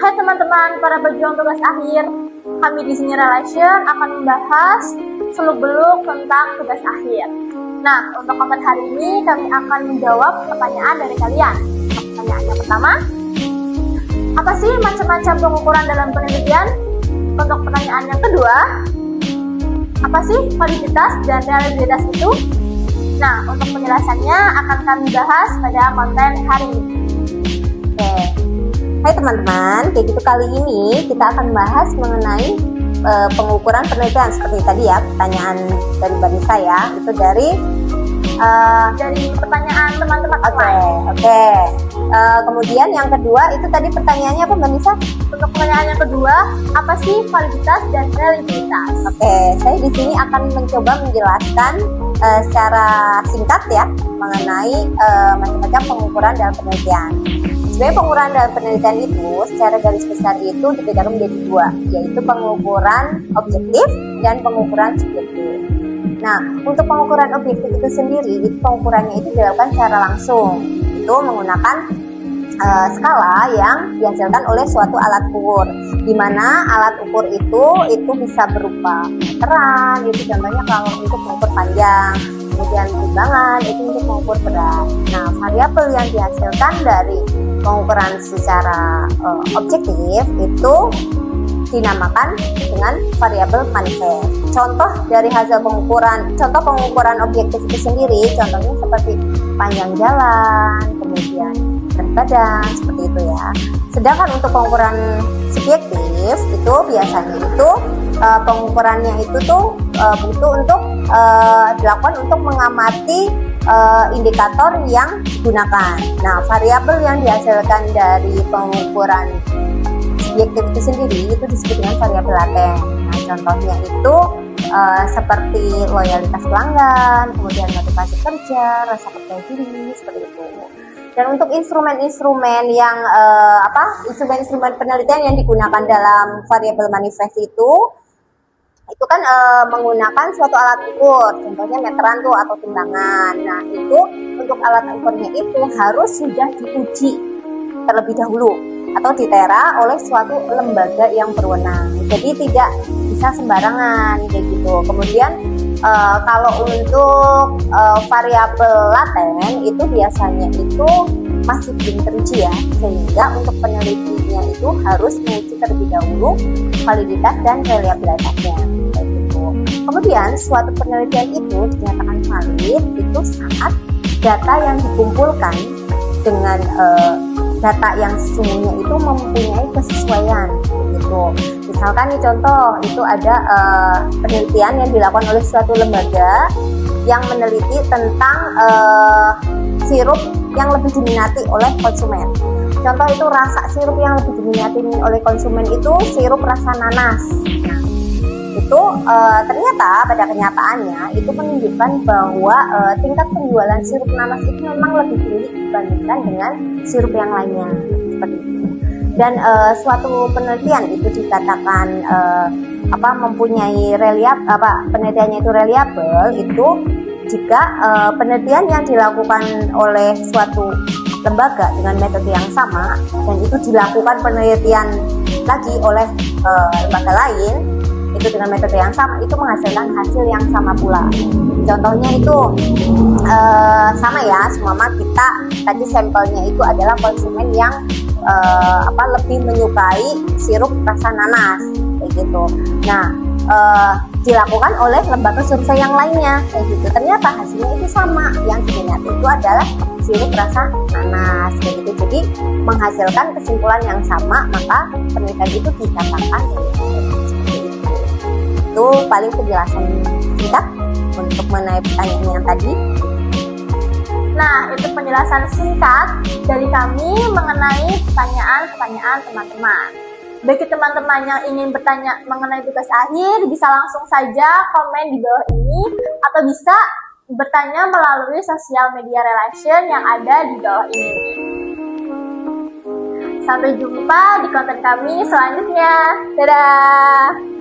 Hai teman-teman para pejuang tugas akhir, kami di sini Relation akan membahas seluk-beluk tentang tugas akhir. Nah, untuk konten hari ini kami akan menjawab pertanyaan dari kalian. Pertanyaan yang pertama, apa sih macam-macam pengukuran dalam penelitian? Untuk pertanyaan yang kedua, apa sih validitas dan reliabilitas itu? Nah, untuk penjelasannya akan kami bahas pada konten hari ini. Oke. Hai teman-teman, kayak gitu kali ini kita akan bahas mengenai pengukuran penelitian seperti tadi ya, pertanyaan dari Vanessa ya, itu dari pertanyaan teman-teman. Oke. Kemudian yang kedua itu tadi pertanyaannya apa Vanessa? Untuk pertanyaan yang kedua, apa sih validitas dan reliabilitas? Oke, saya di sini akan mencoba menjelaskan secara singkat ya mengenai macam-macam pengukuran dalam penelitian. Sebenarnya pengukuran dalam penelitian itu secara garis besar itu dibedakan menjadi dua, yaitu pengukuran objektif dan pengukuran subjektif. Nah, untuk pengukuran objektif itu sendiri, itu pengukurannya itu dilakukan secara langsung, itu menggunakan skala yang dihasilkan oleh suatu alat ukur, di mana alat ukur itu bisa berupa meteran, itu contohnya kalau untuk mengukur panjang, kemudian timbangan itu untuk mengukur berat. Nah, variabel yang dihasilkan dari pengukuran secara objektif itu dinamakan dengan variabel manifest. Contoh dari hasil contoh pengukuran objektif itu sendiri, contohnya seperti panjang jalan, kemudian berat badan, seperti itu ya. Sedangkan untuk pengukuran subjektif itu biasanya itu pengukurannya itu tuh butuh untuk dilakukan untuk mengamati indikator yang digunakan. Nah, variabel yang dihasilkan dari pengukuran subjektif itu sendiri itu disebut dengan variabel laten. Nah, contohnya itu seperti loyalitas pelanggan, kemudian motivasi kerja, rasa percaya diri, seperti itu. Dan untuk instrumen-instrumen yang instrumen-instrumen penelitian yang digunakan dalam variabel manifest itu kan menggunakan suatu alat ukur, contohnya meteran tuh atau timbangan. Nah, itu untuk alat ukurnya itu harus sudah diuji terlebih dahulu atau ditera oleh suatu lembaga yang berwenang. Jadi tidak bisa sembarangan kayak gitu. Kemudian kalau untuk variabel laten itu biasanya itu masih belum teruji ya, sehingga untuk penelitinya itu harus menguji terlebih dahulu validitas dan reliabilitasnya. Kemudian suatu penelitian itu dinyatakan valid itu saat data yang dikumpulkan dengan data yang sesungguhnya itu mempunyai kesesuaian gitu. Misalkan nih contoh, itu ada penelitian yang dilakukan oleh suatu lembaga yang meneliti tentang sirup yang lebih diminati oleh konsumen. Contoh itu sirup yang lebih diminati oleh konsumen itu sirup rasa nanas. Nah, itu ternyata pada kenyataannya itu menunjukkan bahwa tingkat penjualan sirup nanas itu memang lebih tinggi dibandingkan dengan sirup yang lainnya, seperti itu. Dan suatu penelitian itu dikatakan mempunyai penelitiannya itu reliable itu jika penelitian yang dilakukan oleh suatu lembaga dengan metode yang sama dan itu dilakukan penelitian lagi oleh lembaga lain itu dengan metode yang sama, itu menghasilkan hasil yang sama pula. Contohnya itu sama ya, semua kita tadi sampelnya itu adalah konsumen yang lebih menyukai sirup rasa nanas kayak gitu. Nah, dilakukan oleh lembaga survei yang lainnya kayak gitu. Ternyata hasilnya itu sama, yang diminati itu adalah sirup rasa nanas kayak gitu. Jadi menghasilkan kesimpulan yang sama, maka penelitian itu dikatakan itu paling penjelasan singkat untuk mengenai pertanyaan yang tadi. Nah, itu penjelasan singkat dari kami mengenai pertanyaan-pertanyaan teman-teman. Bagi teman-teman yang ingin bertanya mengenai tugas akhir, bisa langsung saja komen di bawah ini atau bisa bertanya melalui sosial media Relation yang ada di bawah ini. Sampai jumpa di konten kami selanjutnya. Dadah!